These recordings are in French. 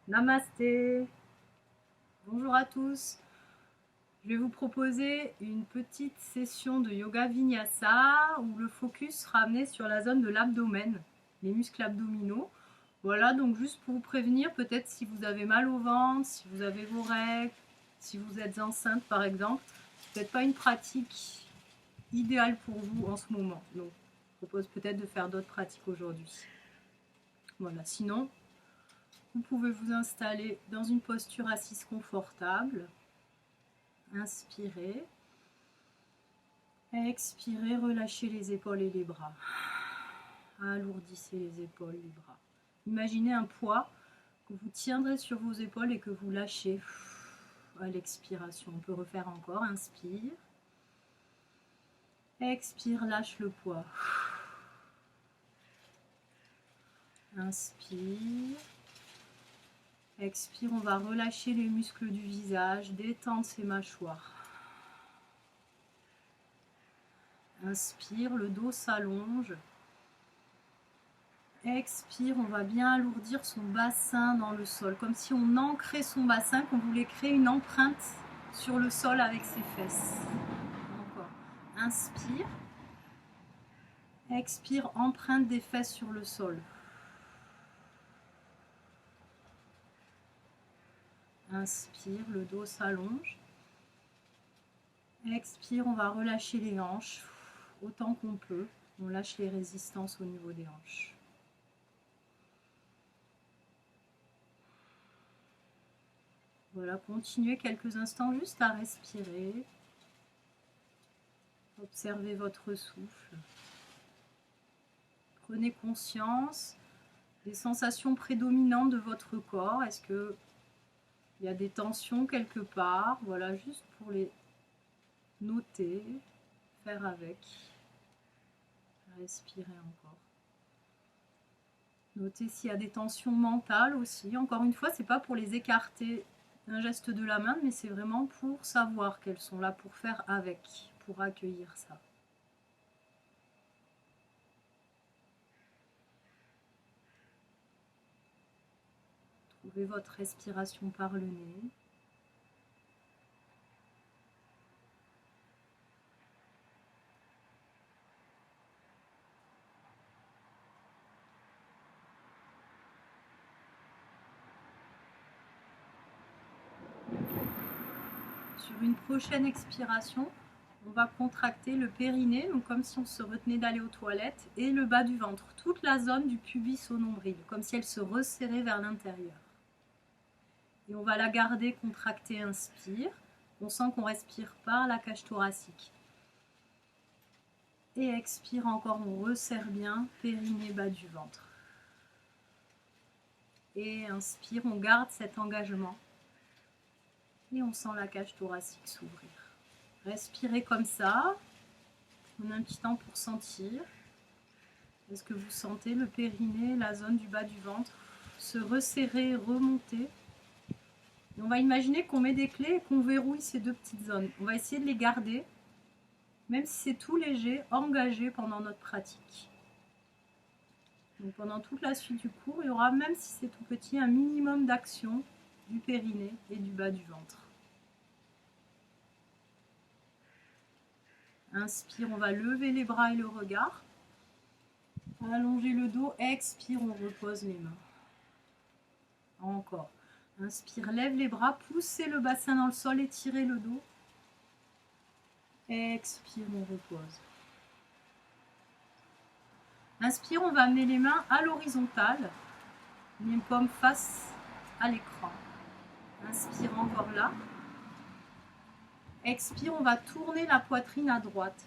Namasté. Bonjour à tous. Je vais vous proposer une petite session de yoga vinyasa où le focus sera amené sur la zone de l'abdomen, les muscles abdominaux. Voilà, donc juste pour vous prévenir, peut-être si vous avez mal au ventre, si vous avez vos règles, si vous êtes enceinte par exemple, peut-être pas une pratique idéale pour vous en ce moment. Donc, je propose peut-être de faire d'autres pratiques aujourd'hui. Voilà, sinon, vous pouvez vous installer dans une posture assise confortable. Inspirez. Expirez, relâchez les épaules et les bras. Alourdissez les épaules, les bras. Imaginez un poids que vous tiendrez sur vos épaules et que vous lâchez à l'expiration. On peut refaire encore. Inspire. Expire, lâche le poids. Inspire. Expire, on va relâcher les muscles du visage, détendre ses mâchoires. Inspire, le dos s'allonge. Expire, on va bien alourdir son bassin dans le sol, comme si on ancrait son bassin, qu'on voulait créer une empreinte sur le sol avec ses fesses. Encore. Inspire. Expire, empreinte des fesses sur le sol. Inspire, le dos s'allonge. Expire, on va relâcher les hanches autant qu'on peut. On lâche les résistances au niveau des hanches. Voilà, continuez quelques instants juste à respirer. Observez votre souffle. Prenez conscience des sensations prédominantes de votre corps. Est-ce qu'il y a des tensions quelque part? Voilà, juste pour les noter, faire avec. Respirez encore. Notez s'il y a des tensions mentales aussi. Encore une fois, ce n'est pas pour les écarter d'un geste de la main, mais c'est vraiment pour savoir qu'elles sont là, pour faire avec, pour accueillir ça. Trouvez votre respiration par le nez. Sur une prochaine expiration, on va contracter le périnée, donc comme si on se retenait d'aller aux toilettes, et le bas du ventre, toute la zone du pubis au nombril, comme si elle se resserrait vers l'intérieur. Et on va la garder contractée, inspire. On sent qu'on respire par la cage thoracique. Et expire encore, on resserre bien, périnée, bas du ventre. Et inspire, on garde cet engagement. Et on sent la cage thoracique s'ouvrir. Respirez comme ça. On a un petit temps pour sentir. Est-ce que vous sentez le périnée, la zone du bas du ventre se resserrer, remonter? Et on va imaginer qu'on met des clés et qu'on verrouille ces deux petites zones. On va essayer de les garder, même si c'est tout léger, engagé pendant notre pratique. Donc pendant toute la suite du cours, il y aura, même si c'est tout petit, un minimum d'action du périnée et du bas du ventre. Inspire, on va lever les bras et le regard. Allonger le dos, expire, on repose les mains. Encore. Inspire, lève les bras, poussez le bassin dans le sol, étirez le dos. Expire, on repose. Inspire, on va amener les mains à l'horizontale, les paumes face à l'écran. Inspire encore là. Expire, on va tourner la poitrine à droite.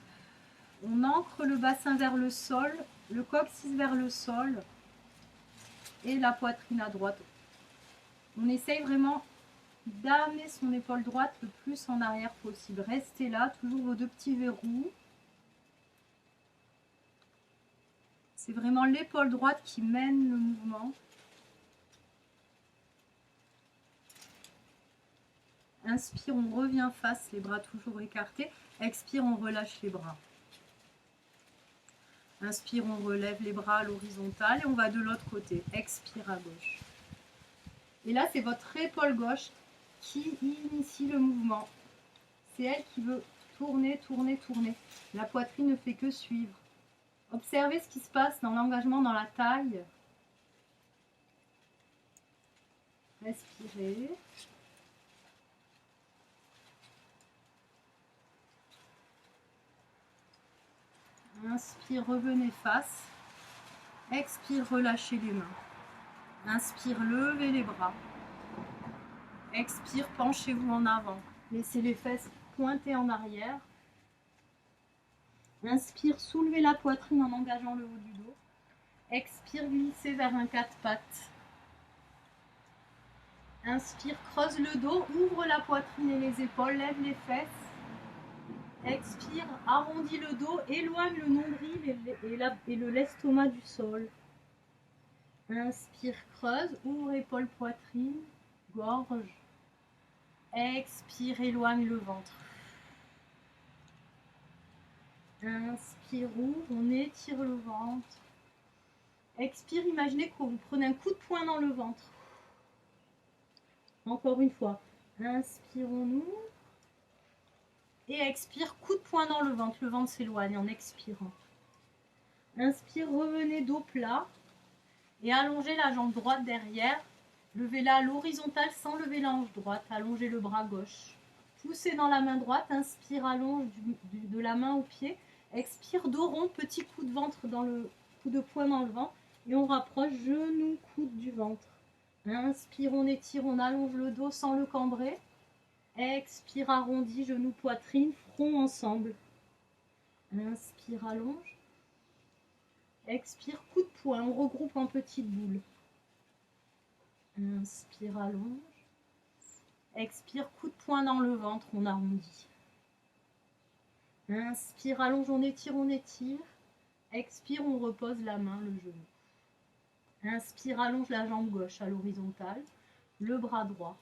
On ancre le bassin vers le sol, le coccyx vers le sol et la poitrine à droite. On essaye vraiment d'amener son épaule droite le plus en arrière possible. Restez là, toujours vos deux petits verrous. C'est vraiment l'épaule droite qui mène le mouvement. Inspire, on revient face, les bras toujours écartés. Expire, on relâche les bras. Inspire, on relève les bras à l'horizontale et on va de l'autre côté. Expire à gauche. Et là, c'est votre épaule gauche qui initie le mouvement. C'est elle qui veut tourner, tourner, tourner. La poitrine ne fait que suivre. Observez ce qui se passe dans l'engagement dans la taille. Respirez. Inspire, revenez face. Expire, relâchez les mains. Inspire, levez les bras. Expire, penchez-vous en avant. Laissez les fesses pointer en arrière. Inspire, soulevez la poitrine en engageant le haut du dos. Expire, glissez vers un quatre pattes. Inspire, creuse le dos, ouvre la poitrine et les épaules, lève les fesses. Expire, arrondis le dos, éloigne le nombril et l'estomac du sol. Inspire, creuse, ouvre épaules, poitrine, gorge. Expire, éloigne le ventre. Inspire, ouvre, on étire le ventre. Expire, imaginez que vous prenez un coup de poing dans le ventre. Encore une fois. Inspire, on ouvre. Et expire, coup de poing dans le ventre s'éloigne en expirant. Inspire, revenez dos plat et allongez la jambe droite derrière. Levez-la à l'horizontale sans lever la hanche droite. Allongez le bras gauche. Poussez dans la main droite. Inspire, allonge de la main au pied. Expire, dos rond, petit coup de ventre dans le coup de poing dans le ventre. Et on rapproche genou, coude du ventre. Inspire, on étire, on allonge le dos sans le cambrer. Expire, arrondi, genou, poitrine, front ensemble. Inspire, allonge. Expire, coup de poing, on regroupe en petites boules. Inspire, allonge. Expire, coup de poing dans le ventre, on arrondit. Inspire, allonge, on étire, on étire. Expire, on repose la main, le genou. Inspire, allonge la jambe gauche à l'horizontale, le bras droit.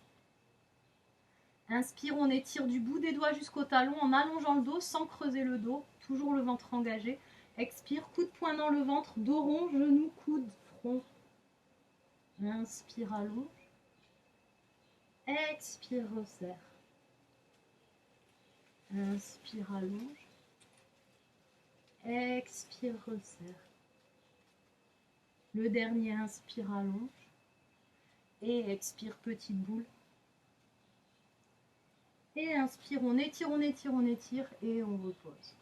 Inspire, on étire du bout des doigts jusqu'au talon en allongeant le dos sans creuser le dos, toujours le ventre engagé. Expire, coup de poing dans le ventre, dos rond, genou, coude, front. Inspire, allonge. Expire, resserre. Inspire, allonge. Expire, resserre. Le dernier, inspire, allonge. Et expire, petite boule. Et inspire, on étire, on étire, on étire et on repose.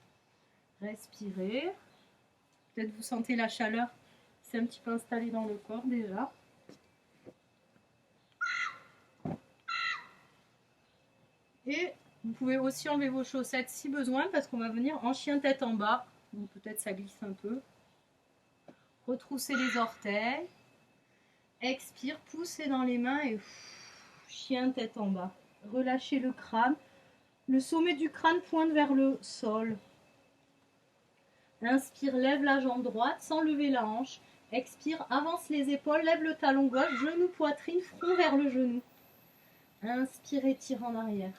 Respirez. Peut-être vous sentez la chaleur, c'est un petit peu installé dans le corps déjà. Et vous pouvez aussi enlever vos chaussettes si besoin parce qu'on va venir en chien tête en bas. Donc peut-être ça glisse un peu. Retroussez les orteils. Expire, poussez dans les mains et chien tête en bas. Relâchez le crâne. Le sommet du crâne pointe vers le sol. Inspire, lève la jambe droite sans lever la hanche. Expire, avance les épaules, lève le talon gauche, genou, poitrine, front vers le genou. Inspire, étire en arrière.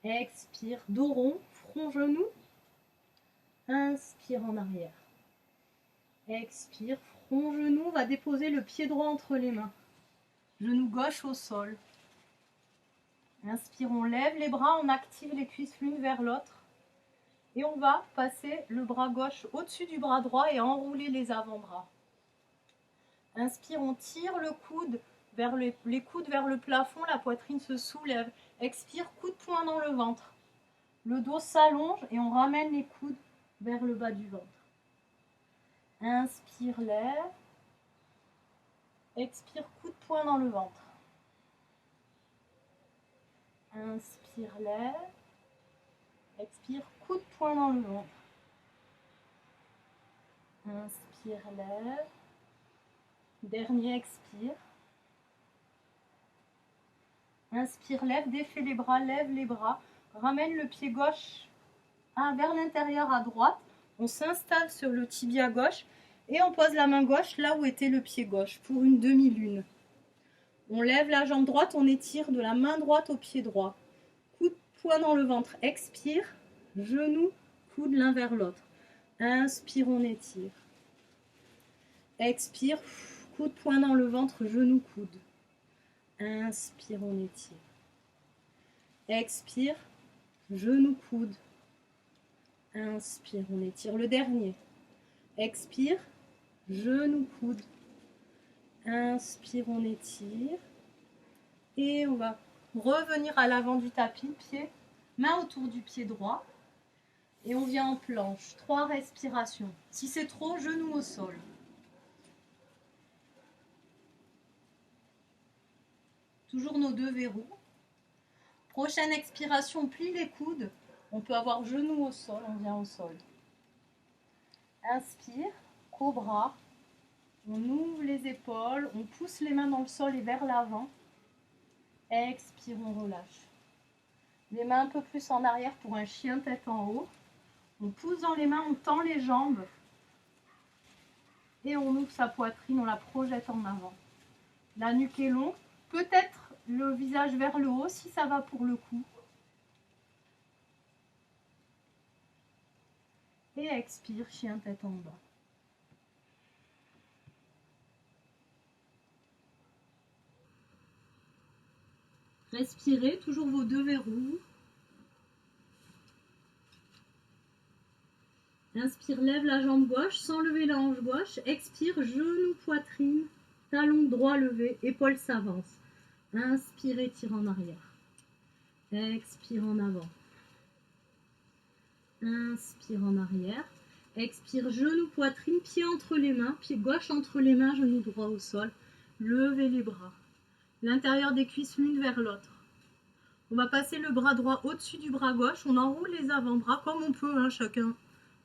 Expire, dos rond, front, genou. Inspire en arrière. Expire, front, genou. On va déposer le pied droit entre les mains. Genou gauche au sol. Inspire, on lève les bras, on active les cuisses l'une vers l'autre. Et on va passer le bras gauche au-dessus du bras droit et enrouler les avant-bras. Inspire, on tire le coude vers les coudes vers le plafond, la poitrine se soulève. Expire, coup de poing dans le ventre. Le dos s'allonge et on ramène les coudes vers le bas du ventre. Inspire, lève. Expire, coup de poing dans le ventre. Inspire, lève. Expire, coup de poing dans le ventre. Inspire, lève. Dernier, expire. Inspire, lève, défais les bras, lève les bras. Ramène le pied gauche vers l'intérieur à droite. On s'installe sur le tibia gauche et on pose la main gauche là où était le pied gauche pour une demi-lune. On lève la jambe droite, on étire de la main droite au pied droit. Coup de poing dans le ventre, expire. Genou, coude l'un vers l'autre. Inspire, on étire. Expire, coup de poing dans le ventre, genou, coude. Inspire, on étire. Expire, genou, coude. Inspire, on étire. Le dernier. Expire, genou, coude. Inspire, on étire. Et on va revenir à l'avant du tapis, pied, main autour du pied droit. Et on vient en planche. 3 respirations. Si c'est trop, genou au sol. Toujours nos 2 verrous. Prochaine expiration, on plie les coudes. On peut avoir genou au sol, on vient au sol. Inspire, cobra. On ouvre les épaules, on pousse les mains dans le sol et vers l'avant. Expire, on relâche. Les mains un peu plus en arrière pour un chien tête en haut. On pousse dans les mains, on tend les jambes. Et on ouvre sa poitrine, on la projette en avant. La nuque est longue. Peut-être le visage vers le haut si ça va pour le cou. Et expire, chien tête en bas. Respirez, toujours vos 2 verrous. Inspire, lève la jambe gauche sans lever la hanche gauche. Expire, genou, poitrine, talon droit levé, épaule s'avance. Inspire, étire en arrière. Expire en avant. Inspire en arrière. Expire, genou, poitrine, pied entre les mains, pied gauche entre les mains, genou droit au sol. Levez les bras. L'intérieur des cuisses l'une vers l'autre. On va passer le bras droit au-dessus du bras gauche. On enroule les avant-bras comme on peut, hein, chacun.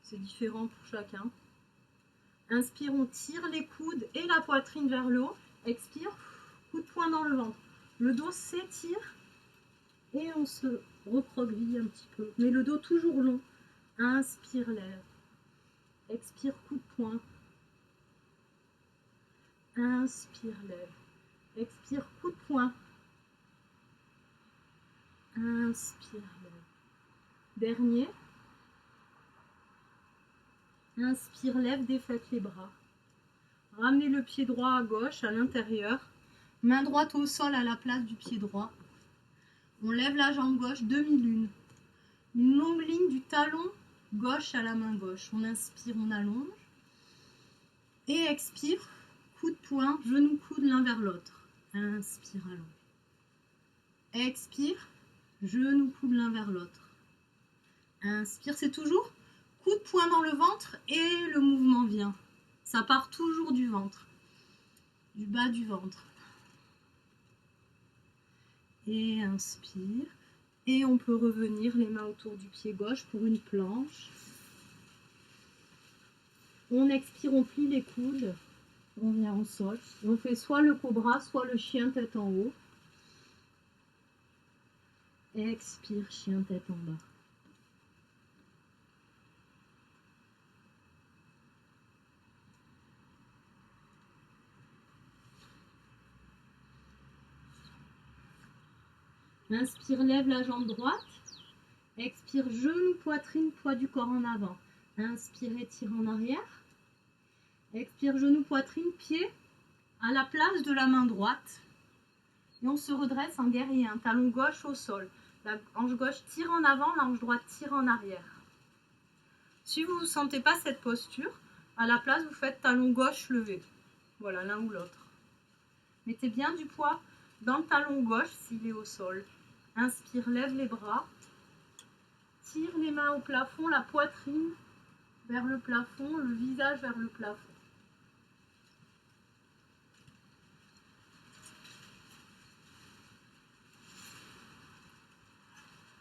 C'est différent pour chacun. Inspire, on tire les coudes et la poitrine vers le haut. Expire, coup de poing dans le ventre. Le dos s'étire et on se recroqueville un petit peu. Mais le dos toujours long. Inspire, lève. Expire, coup de poing. Inspire, lève. Expire, coup de poing. Inspire, lève. Dernier. Inspire, lève, défaites les bras. Ramenez le pied droit à gauche, à l'intérieur. Main droite au sol à la place du pied droit. On lève la jambe gauche, demi-lune. Une longue ligne du talon gauche à la main gauche. On inspire, on allonge. Et expire, coup de poing, genou, coude l'un vers l'autre. Inspire, allonge. Expire, genou, coude l'un vers l'autre. Inspire, c'est toujours coup de poing dans le ventre et le mouvement vient. Ça part toujours du ventre, du bas du ventre. Et inspire. Et on peut revenir les mains autour du pied gauche pour une planche. On expire, on plie les coudes. On vient au sol. Et on fait soit le cobra, soit le chien tête en haut. Expire, chien tête en bas. Inspire, lève la jambe droite. Expire, genou, poitrine, poids du corps en avant. Inspire, étire en arrière. Expire, genou, poitrine, pied à la place de la main droite. Et on se redresse en guerrier. Un talon gauche au sol. La hanche gauche tire en avant, la hanche droite tire en arrière. Si vous ne sentez pas cette posture, à la place, vous faites talon gauche levé. Voilà, l'un ou l'autre. Mettez bien du poids dans le talon gauche s'il est au sol. Inspire, lève les bras. Tire les mains au plafond, la poitrine vers le plafond, le visage vers le plafond.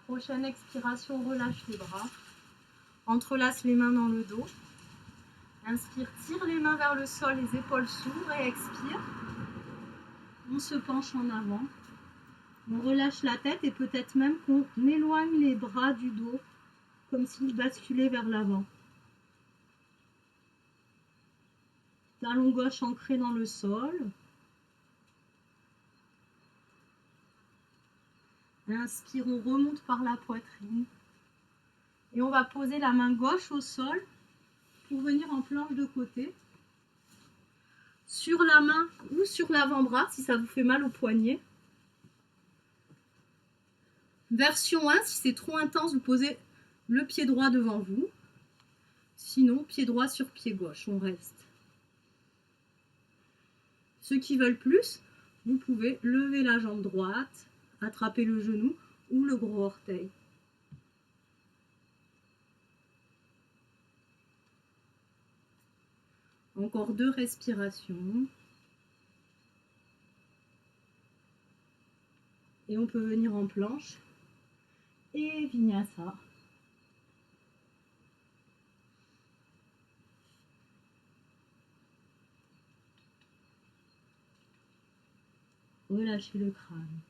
Prochaine expiration, relâche les bras. Entrelace les mains dans le dos. Inspire, tire les mains vers le sol, les épaules s'ouvrent et expire. On se penche en avant. On relâche la tête et peut-être même qu'on éloigne les bras du dos comme s'ils basculaient vers l'avant. Talon gauche ancré dans le sol. Inspire, on remonte par la poitrine. Et on va poser la main gauche au sol pour venir en planche de côté. Sur la main ou sur l'avant-bras si ça vous fait mal au poignet. Version 1, si c'est trop intense, vous posez le pied droit devant vous. Sinon, pied droit sur pied gauche, on reste. Ceux qui veulent plus, vous pouvez lever la jambe droite, attraper le genou ou le gros orteil. Encore 2 respirations. Et on peut venir en planche et vinyasa. Relâchez le crâne.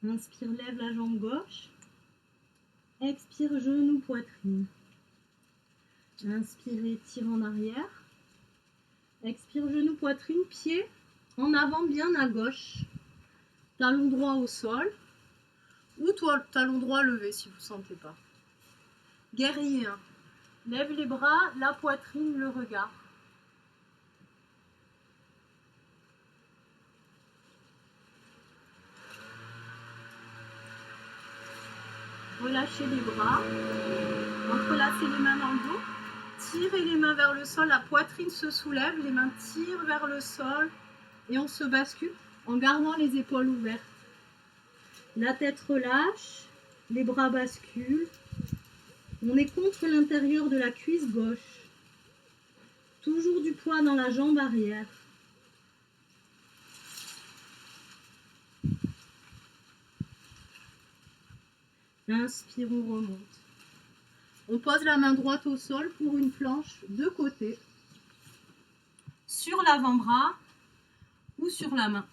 Inspire, lève la jambe gauche. Expire, genou, poitrine. Inspirez, tire en arrière. Expire, genou, poitrine, pied en avant, bien à gauche. Talon droit au sol. Ou talon droit levé si vous ne sentez pas. Guerrier 1. Lève les bras, la poitrine, le regard. Relâchez les bras. Entrelacez les mains dans le dos. Tirez les mains vers le sol, la poitrine se soulève, les mains tirent vers le sol et on se bascule en gardant les épaules ouvertes. La tête relâche, les bras basculent. On est contre l'intérieur de la cuisse gauche. Toujours du poids dans la jambe arrière. Inspire, on remonte. On pose la main droite au sol pour une planche de côté, sur l'avant-bras ou sur la main.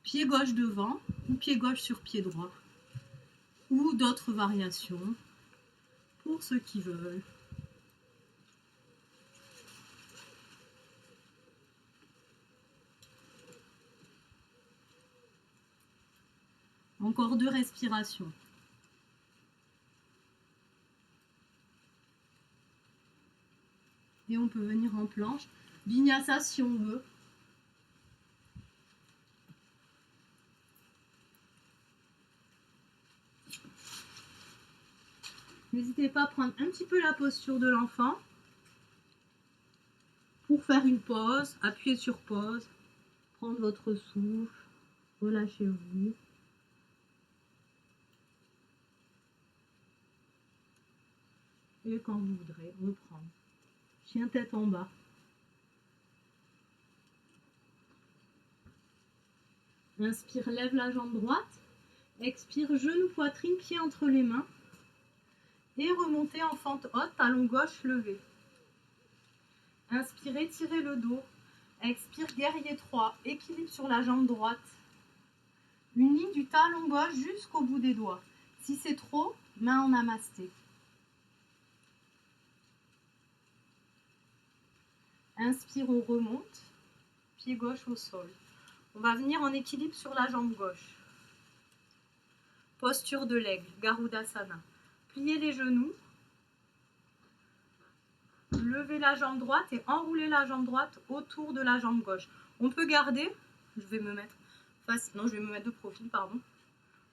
Pied gauche devant ou pied gauche sur pied droit. Ou d'autres variations pour ceux qui veulent. Encore 2 respirations. Et on peut venir en planche. Vinyasa si on veut. N'hésitez pas à prendre un petit peu la posture de l'enfant pour faire une pause. Appuyez sur pause. Prendre votre souffle. Relâchez-vous. Et quand vous voudrez, reprendre. Chien tête en bas. Inspire, lève la jambe droite. Expire, genou, poitrine, pied entre les mains. Et remontez en fente haute, talon gauche levé. Inspirez, tirez le dos. Expire, guerrier 3. Équilibre sur la jambe droite. Une ligne du talon gauche jusqu'au bout des doigts. Si c'est trop, main en namasté. Inspire, on remonte. Pied gauche au sol. On va venir en équilibre sur la jambe gauche. Posture de l'aigle, Garudasana. Pliez les genoux. Levez la jambe droite et enroulez la jambe droite autour de la jambe gauche. On peut garder, je vais me mettre de profil, pardon.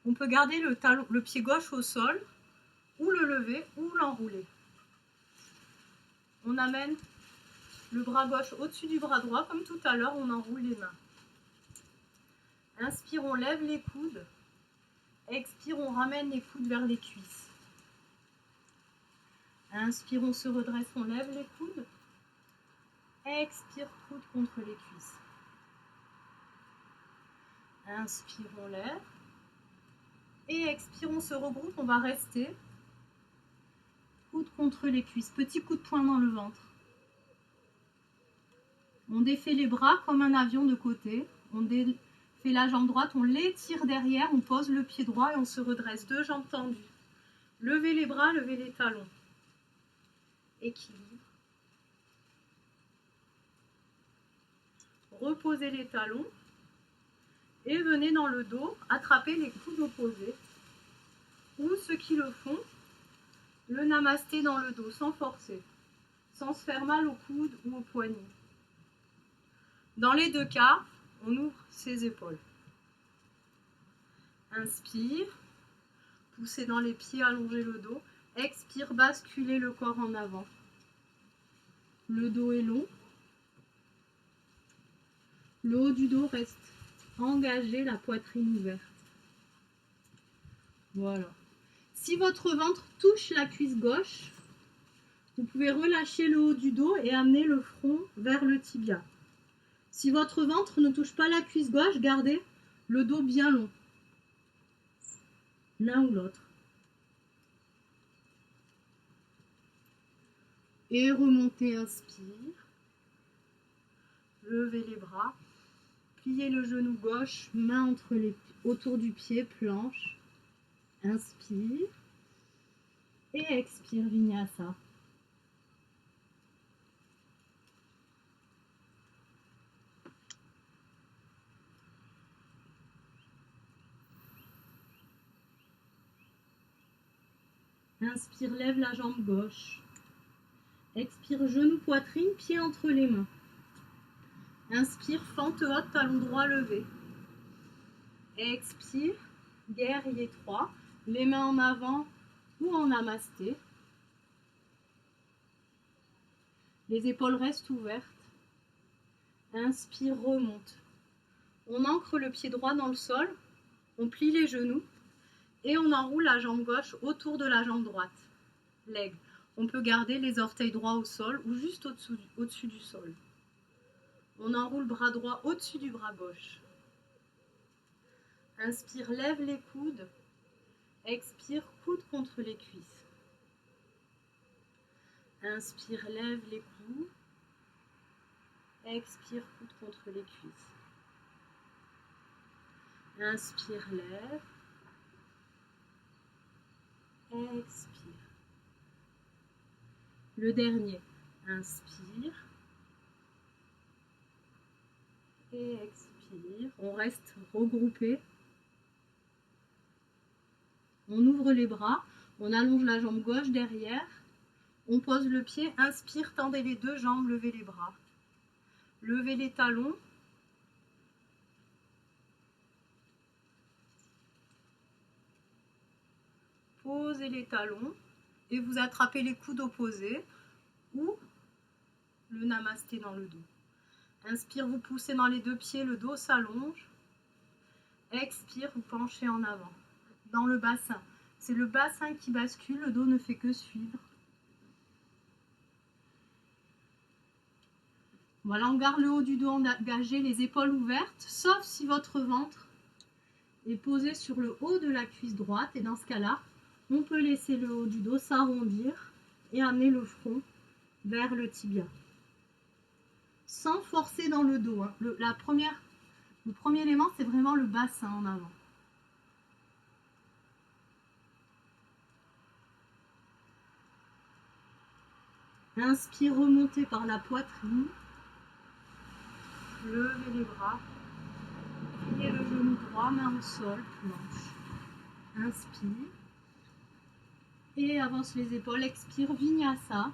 On peut garder le pied gauche au sol, ou le lever, ou l'enrouler. On amène le bras gauche au-dessus du bras droit, comme tout à l'heure, on enroule les mains. Inspire, on lève les coudes. Expire, on ramène les coudes vers les cuisses. Inspire, on se redresse, on lève les coudes. Expire, coude contre les cuisses. Inspire, on lève. Et expire, on se regroupe, on va rester. Coude contre les cuisses, petit coup de poing dans le ventre. On défait les bras comme un avion de côté. On défait la jambe droite, on l'étire derrière, on pose le pied droit et on se redresse. 2 jambes tendues. Levez les bras, levez les talons. Équilibre. Reposez les talons. Et venez dans le dos, attraper les coudes opposés. Ou ceux qui le font, le namasté dans le dos, sans forcer. sans se faire mal au coude ou au poignet. Dans les deux cas, on ouvre ses épaules. Inspire, poussez dans les pieds, allongez le dos. Expire, basculez le corps en avant. Le dos est long. Le haut du dos reste engagé, la poitrine ouverte. Voilà. Si votre ventre touche la cuisse gauche, vous pouvez relâcher le haut du dos et amener le front vers le tibia. Si votre ventre ne touche pas la cuisse gauche, gardez le dos bien long. L'un ou l'autre. Et remontez, inspire. Levez les bras. Pliez le genou gauche, main autour du pied, planche. Inspire. Et expire, Vinyasa. Inspire, lève la jambe gauche. Expire, genou, poitrine, pied entre les mains. Inspire, fente haute, talon droit levé. Expire, guerrier 3, les mains en avant ou en namasté. Les épaules restent ouvertes. Inspire, remonte. On ancre le pied droit dans le sol, on plie les genoux et on enroule la jambe gauche autour de la jambe droite. L'aigle. On peut garder les orteils droits au sol ou juste au-dessus du sol. On enroule le bras droit au-dessus du bras gauche. Inspire, lève les coudes. Expire, coude contre les cuisses. Inspire, lève les coudes. Expire, coude contre les cuisses. Inspire, lève. Expire. Le dernier. Inspire. Et expire. On reste regroupé. On ouvre les bras. On allonge la jambe gauche derrière. On pose le pied. Inspire, tendez les deux jambes, levez les bras. Levez les talons. Posez les talons et vous attrapez les coudes opposés ou le namasté dans le dos. Inspire, vous poussez dans les deux pieds, le dos s'allonge. Expire, vous penchez en avant. Dans le bassin. C'est le bassin qui bascule, le dos ne fait que suivre. Voilà, on garde le haut du dos engagé, les épaules ouvertes, sauf si votre ventre est posé sur le haut de la cuisse droite. Et dans ce cas-là, on peut laisser le haut du dos s'arrondir et amener le front vers le tibia. Sans forcer dans le dos. Hein. Le premier élément, c'est vraiment le bassin en avant. Inspire, remontez par la poitrine. Levez les bras. Pliez le genou droit, main au sol, planche. Inspire. Et avance les épaules. Expire, Vinyasa.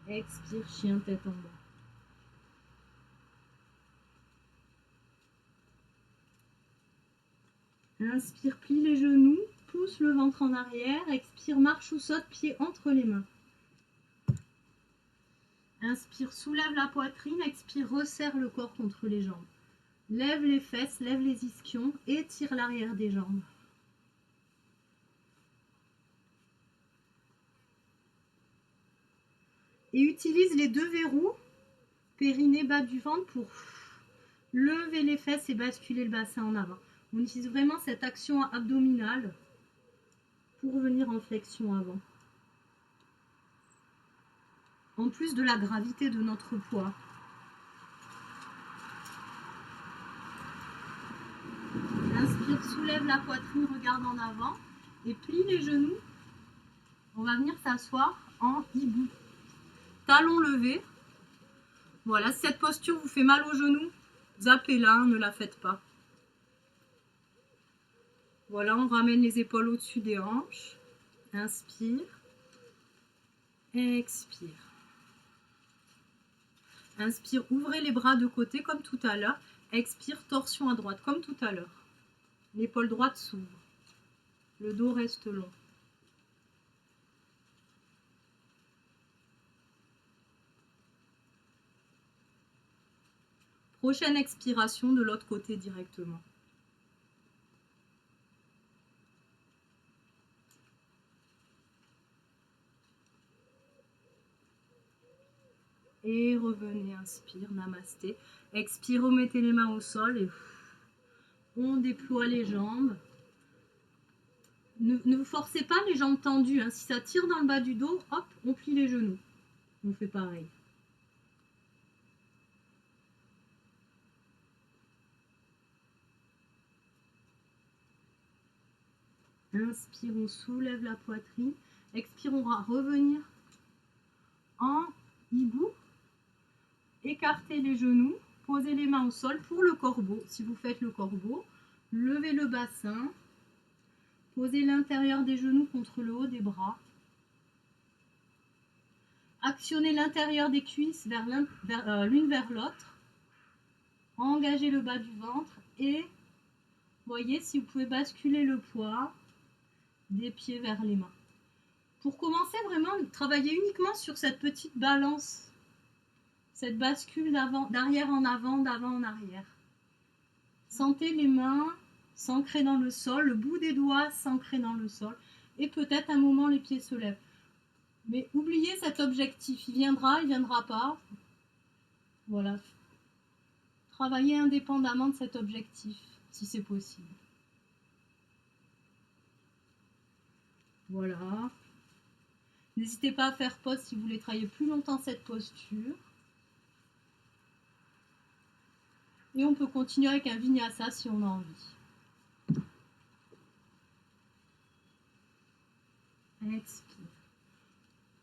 Expire, chien tête en bas. Inspire, plie les genoux, pousse le ventre en arrière. Expire, marche ou saute, pied entre les mains. Inspire, soulève la poitrine. Expire, resserre le corps contre les jambes. Lève les fesses, lève les ischions, étire l'arrière des jambes. Et utilise les deux verrous, périnée, bas du ventre, pour lever les fesses et basculer le bassin en avant. On utilise vraiment cette action abdominale pour venir en flexion avant. En plus de la gravité de notre poids. Inspire, soulève la poitrine, regarde en avant et plie les genoux. On va venir s'asseoir en hibou. Talons levés. Voilà, si cette posture vous fait mal aux genoux, zappez-la, ne la faites pas. Voilà, on ramène les épaules au-dessus des hanches. Inspire. Expire. Inspire, ouvrez les bras de côté comme tout à l'heure. Expire, torsion à droite comme tout à l'heure. L'épaule droite s'ouvre. Le dos reste long. Prochaine expiration de l'autre côté directement. Et revenez, inspire, namasté. Expire, remettez les mains au sol et on déploie les jambes. Ne vous forcez pas les jambes tendues. Hein. Si ça tire dans le bas du dos, hop, on plie les genoux. On fait pareil. Inspire, on soulève la poitrine. Expire, on va revenir en hibou. Écartez les genoux. Posez les mains au sol pour le corbeau. Si vous faites le corbeau, levez le bassin. Posez l'intérieur des genoux contre le haut des bras. Actionnez l'intérieur des cuisses l'une vers l'autre. Engagez le bas du ventre et voyez si vous pouvez basculer le poids des pieds vers les mains. Pour commencer, vraiment, travaillez uniquement sur cette petite balance, cette bascule d'arrière en avant, d'avant en arrière. Sentez les mains s'ancrer dans le sol, le bout des doigts s'ancrer dans le sol et peut-être un moment les pieds se lèvent. Mais oubliez cet objectif, il viendra pas. Voilà. Travaillez indépendamment de cet objectif, si c'est possible. Voilà. N'hésitez pas à faire pause si vous voulez travailler plus longtemps cette posture. Et on peut continuer avec un vinyasa si on a envie. Expire.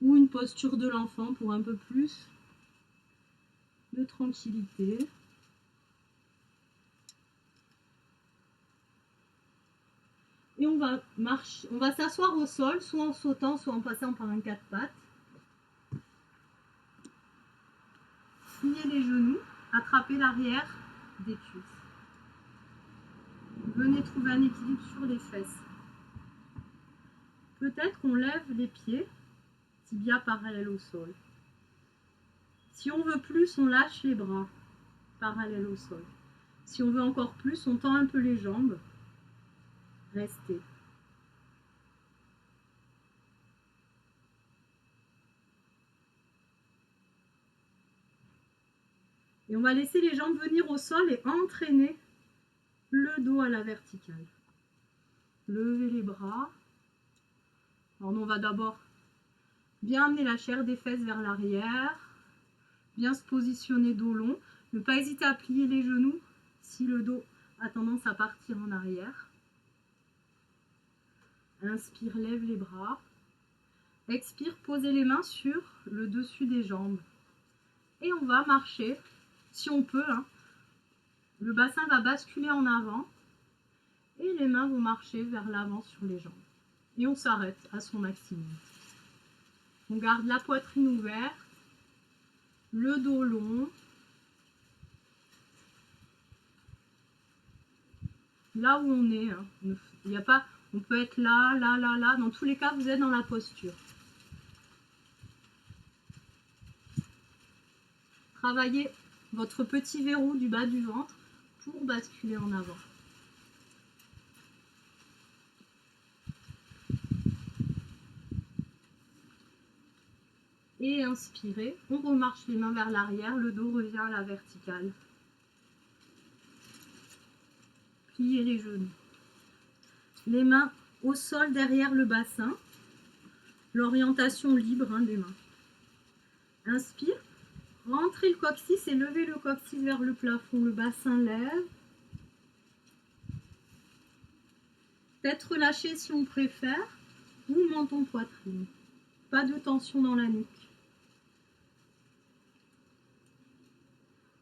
Ou une posture de l'enfant pour un peu plus de tranquillité. Et on va marcher, on va s'asseoir au sol, soit en sautant, soit en passant par un 4 pattes. Pliez les genoux, attrapez l'arrière des cuisses. Venez trouver un équilibre sur les fesses. Peut-être qu'on lève les pieds, tibia parallèle au sol. Si on veut plus, on lâche les bras parallèles au sol. Si on veut encore plus, on tend un peu les jambes. Restez. Et on va laisser les jambes venir au sol et entraîner le dos à la verticale. Levez les bras. Alors on va d'abord bien amener la chair des fesses vers l'arrière. Bien se positionner dos long. Ne pas hésiter à plier les genoux si le dos a tendance à partir en arrière. Inspire, lève les bras. Expire, posez les mains sur le dessus des jambes. Et on va marcher, si on peut. Hein. Le bassin va basculer en avant. Et les mains vont marcher vers l'avant sur les jambes. Et on s'arrête à son maximum. On garde la poitrine ouverte. Le dos long. Là où on est. Hein. Il n'y a pas... On peut être là, là, là, là. Dans tous les cas, vous êtes dans la posture. Travaillez votre petit verrou du bas du ventre pour basculer en avant. Et inspirez. On remarche les mains vers l'arrière. Le dos revient à la verticale. Pliez les genoux. Les mains au sol derrière le bassin. L'orientation libre des mains. Inspire. Rentrez le coccyx et levez le coccyx vers le plafond. Le bassin lève. Tête relâchée si on préfère. Ou menton poitrine. Pas de tension dans la nuque.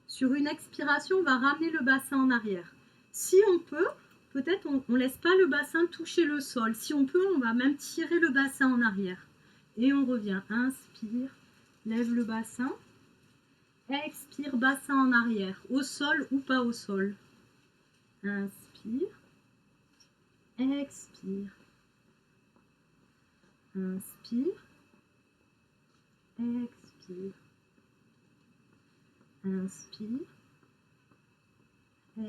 Sur une expiration, on va ramener le bassin en arrière. Si on peut, peut-être on ne laisse pas le bassin toucher le sol. Si on peut, on va même tirer le bassin en arrière. Et on revient. Inspire, lève le bassin. Expire, bassin en arrière, au sol ou pas au sol. Inspire. Expire. Inspire. Expire. Inspire.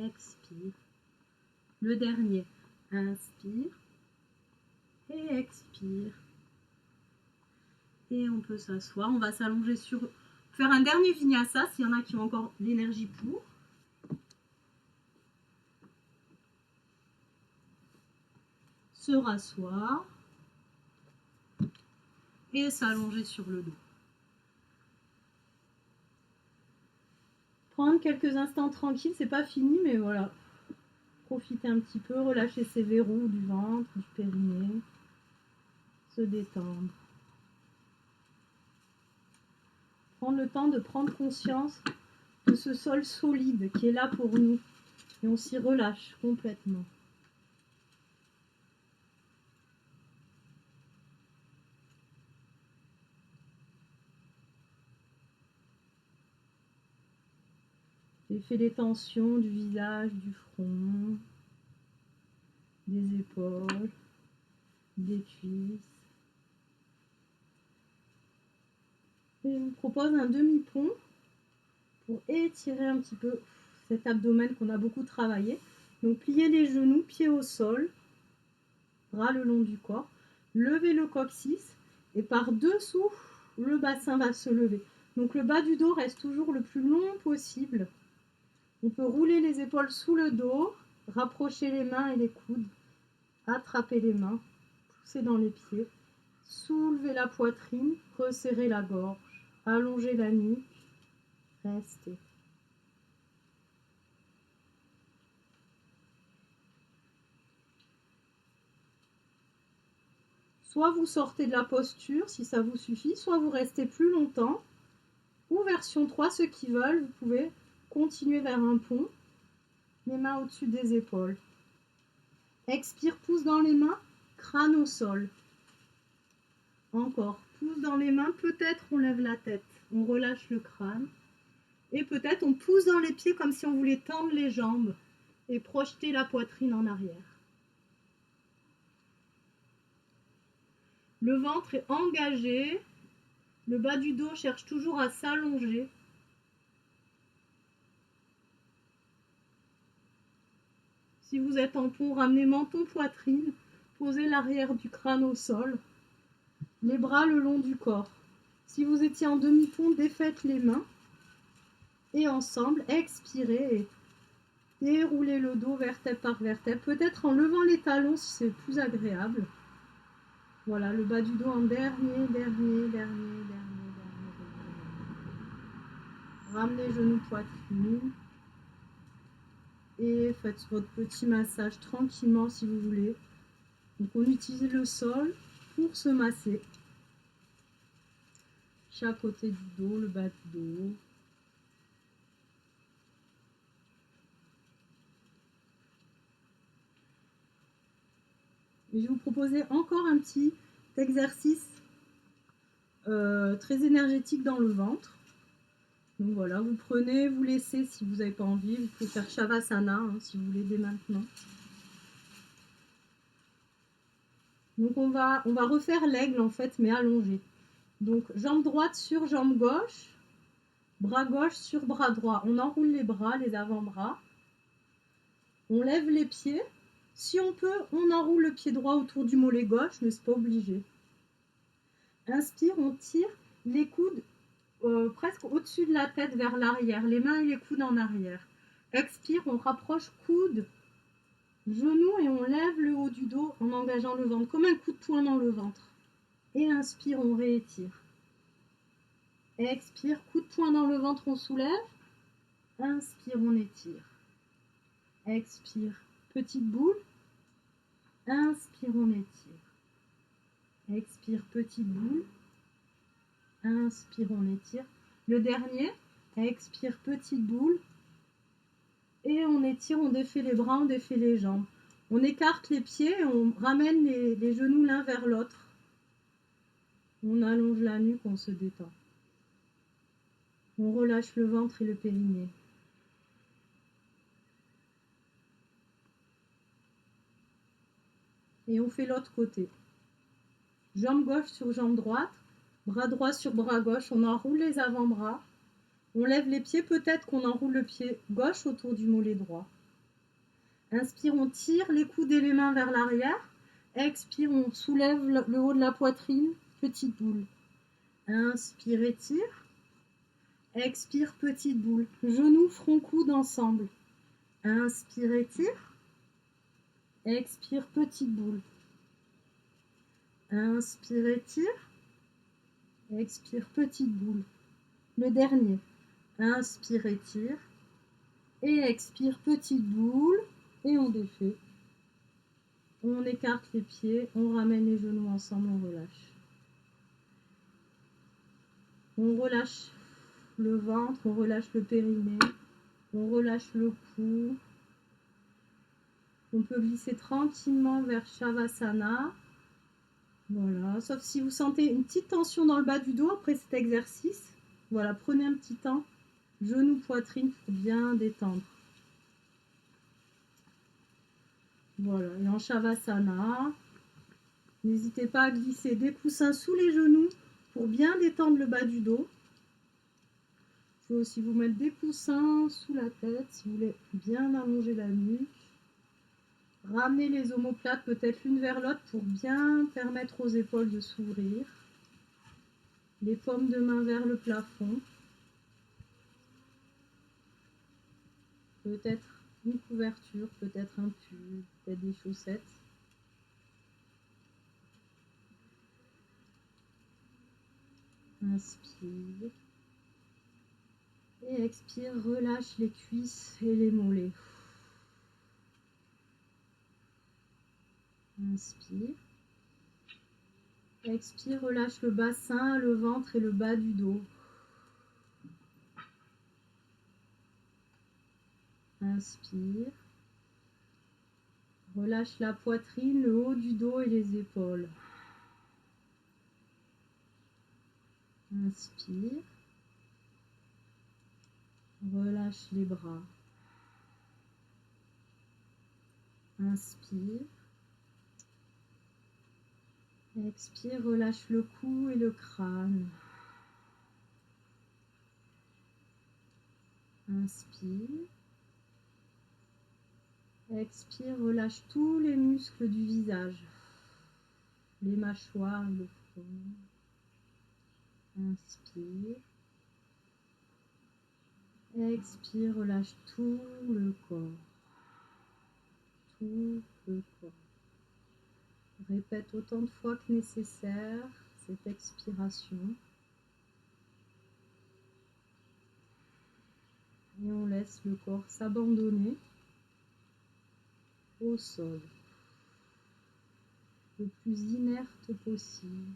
Expire. Le dernier. Inspire. Et expire. Et on peut s'asseoir. On va s'allonger sur... Faire un dernier vinyasa s'il y en a qui ont encore l'énergie pour. Se rasseoir. Et s'allonger sur le dos. Prendre quelques instants tranquilles, c'est pas fini, mais voilà. Profiter un petit peu, relâcher ses verrous du ventre, du périnée. Se détendre. Prendre le temps de prendre conscience de ce sol solide qui est là pour nous. Et on s'y relâche complètement. Défait les tensions du visage, du front, des épaules, des cuisses. Et je vous propose un demi-pont pour étirer un petit peu cet abdomen qu'on a beaucoup travaillé. Donc pliez les genoux, pieds au sol, bras le long du corps. Levez le coccyx et par-dessous, le bassin va se lever. Donc le bas du dos reste toujours le plus long possible. On peut rouler les épaules sous le dos, rapprocher les mains et les coudes, attraper les mains, pousser dans les pieds, soulever la poitrine, resserrer la gorge, allonger la nuque, rester. Soit vous sortez de la posture si ça vous suffit, soit vous restez plus longtemps. Ou version 3, ceux qui veulent, vous pouvez continuer vers un pont, les mains au-dessus des épaules. Expire, pouce dans les mains, crâne au sol. Encore, pouce dans les mains, peut-être on lève la tête, on relâche le crâne. Et peut-être on pousse dans les pieds comme si on voulait tendre les jambes et projeter la poitrine en arrière. Le ventre est engagé, le bas du dos cherche toujours à s'allonger. Si vous êtes en pont, ramenez menton, poitrine, posez l'arrière du crâne au sol, les bras le long du corps. Si vous étiez en demi-pont, défaites les mains et ensemble, expirez et déroulez le dos vertèbre par vertèbre, peut-être en levant les talons si c'est plus agréable. Voilà, le bas du dos en dernier. Ramenez genoux, poitrine. Et faites votre petit massage tranquillement si vous voulez. Donc on utilise le sol pour se masser. Chaque côté du dos, le bas du dos. Et je vais vous proposer encore un petit exercice très énergétique dans le ventre. Donc voilà, vous prenez, vous laissez si vous n'avez pas envie. Vous pouvez faire Shavasana si vous voulez dès maintenant. Donc on va refaire l'aigle en fait, mais allongé. Donc jambe droite sur jambe gauche, bras gauche sur bras droit. On enroule les bras, les avant-bras. On lève les pieds. Si on peut, on enroule le pied droit autour du mollet gauche, mais c'est pas obligé. Inspire, on tire les coudes presque au-dessus de la tête vers l'arrière, les mains et les coudes en arrière. Expire, on rapproche coudes, genoux et on lève le haut du dos en engageant le ventre, comme un coup de poing dans le ventre. Et inspire, on réétire. Expire, coup de poing dans le ventre, on soulève. Inspire, on étire. Expire, petite boule. Inspire, on étire. Expire, petite boule. Inspire, on étire. Le dernier, expire, petite boule. Et on étire, on défait les bras, on défait les jambes. On écarte les pieds et on ramène les genoux l'un vers l'autre. On allonge la nuque, on se détend. On relâche le ventre et le périnée. Et on fait l'autre côté. Jambe gauche sur jambe droite, bras droit sur bras gauche, on enroule les avant-bras. On lève les pieds, peut-être qu'on enroule le pied gauche autour du mollet droit. Inspire, on tire les coudes et les mains vers l'arrière. Expire, on soulève le haut de la poitrine, petite boule. Inspire, étire. Expire, petite boule. Genoux, front, coude ensemble. Inspire, étire. Expire, petite boule. Inspire, étire. Expire, petite boule. Le dernier. Inspire, étire. Et expire, petite boule. Et on défait. On écarte les pieds. On ramène les genoux ensemble. On relâche. On relâche le ventre. On relâche le périnée. On relâche le cou. On peut glisser tranquillement vers Shavasana. Voilà, sauf si vous sentez une petite tension dans le bas du dos après cet exercice. Voilà, prenez un petit temps. Genou, poitrine pour bien détendre. Voilà, et en Shavasana, n'hésitez pas à glisser des coussins sous les genoux pour bien détendre le bas du dos. Vous pouvez aussi vous mettre des coussins sous la tête si vous voulez bien allonger la nuque. Ramenez les omoplates peut-être l'une vers l'autre pour bien permettre aux épaules de s'ouvrir. Les paumes de main vers le plafond. Peut-être une couverture, peut-être un pull, peut-être des chaussettes. Inspire. Et expire, relâche les cuisses et les mollets. Inspire. Expire, relâche le bassin, le ventre et le bas du dos. Inspire. Relâche la poitrine, le haut du dos et les épaules. Inspire. Relâche les bras. Inspire. Expire, relâche le cou et le crâne. Inspire. Expire, relâche tous les muscles du visage. Les mâchoires, le front. Inspire. Expire, relâche tout le corps. Tout le corps. Répète autant de fois que nécessaire cette expiration. Et on laisse le corps s'abandonner au sol. Le plus inerte possible.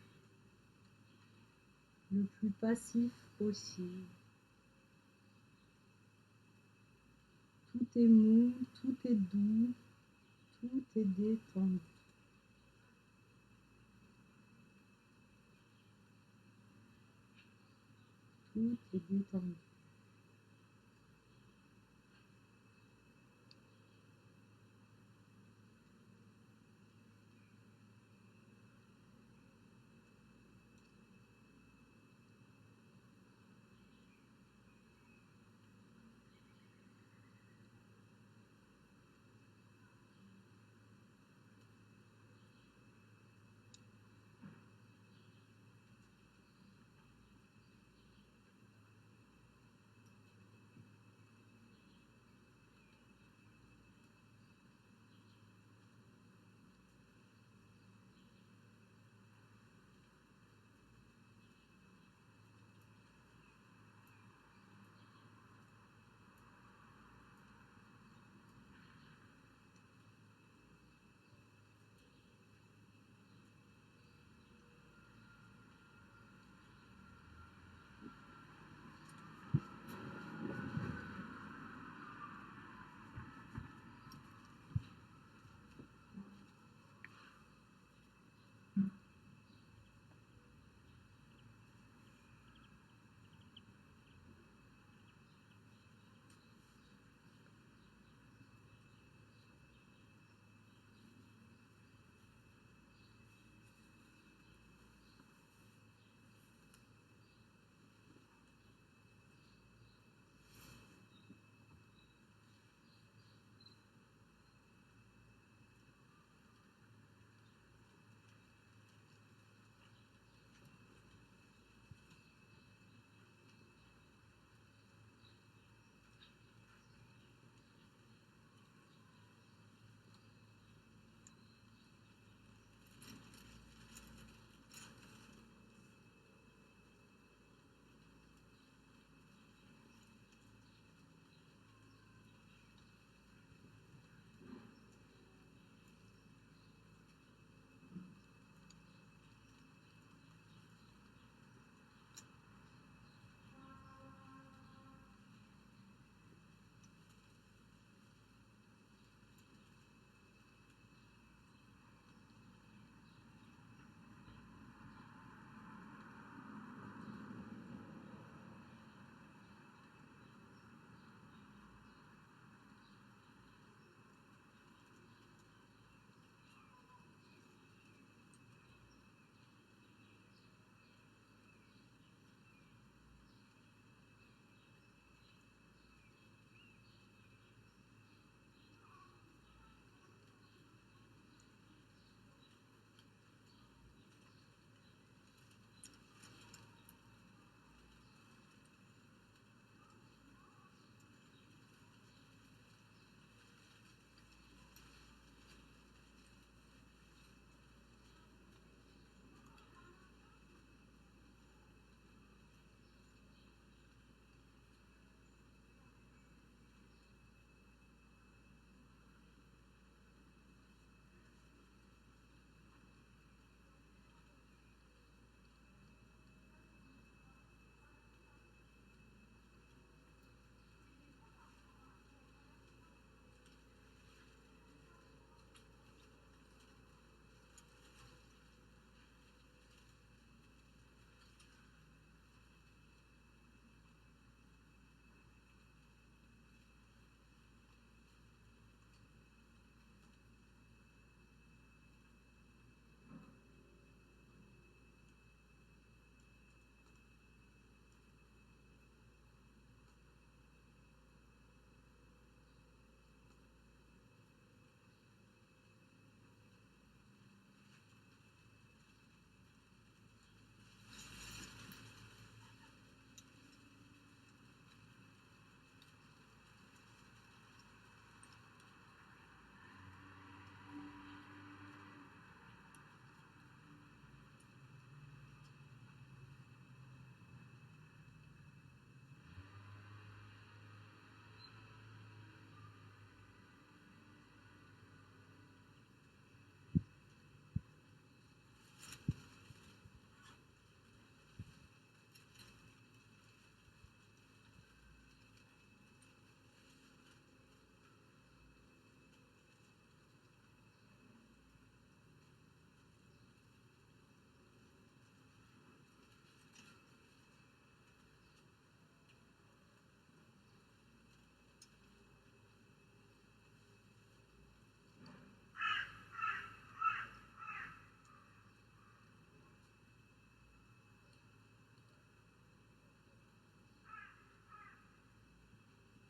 Le plus passif possible. Tout est mou, tout est doux, tout est détendu. Tout est détendu.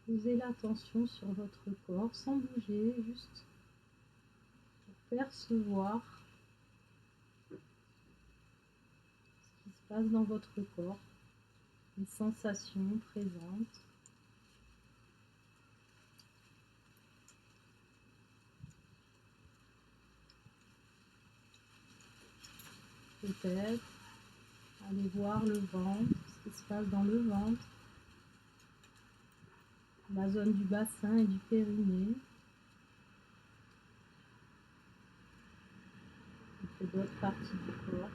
Posez l'attention sur votre corps sans bouger, juste pour percevoir ce qui se passe dans votre corps, les sensations présentes. Peut-être allez voir le ventre, ce qui se passe dans le ventre, la zone du bassin et du périnée. Et d'autres parties du corps.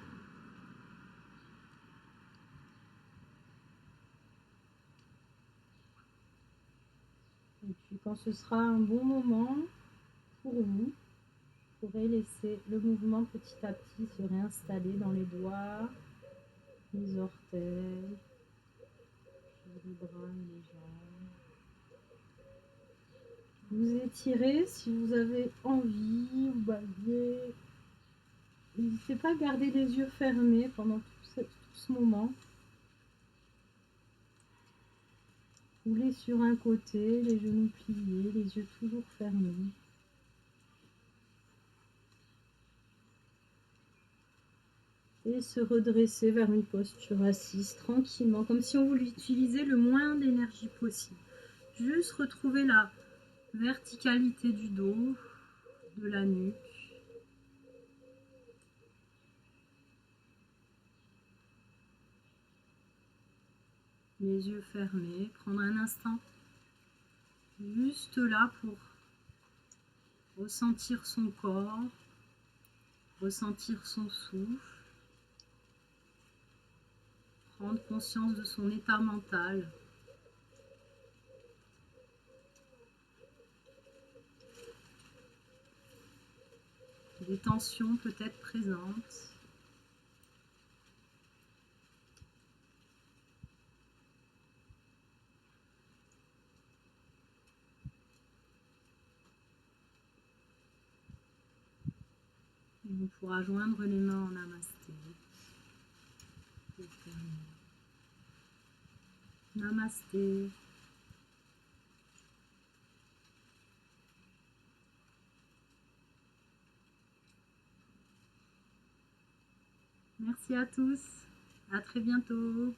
Et puis quand ce sera un bon moment pour vous, vous pourrez laisser le mouvement petit à petit se réinstaller dans les doigts, les orteils, les bras et les jambes. Vous étirez si vous avez envie, vous baillez. N'hésitez pas à garder les yeux fermés pendant tout ce moment. Roulez sur un côté, les genoux pliés, les yeux toujours fermés. Et se redresser vers une posture assise tranquillement, comme si on voulait utiliser le moins d'énergie possible. Juste retrouver la verticalité du dos, de la nuque. Les yeux fermés, prendre un instant juste là pour ressentir son corps, ressentir son souffle, prendre conscience de son état mental. Des tensions peut-être présentes. Et on pourra joindre les mains en namasté. Namasté. Merci à tous. À très bientôt.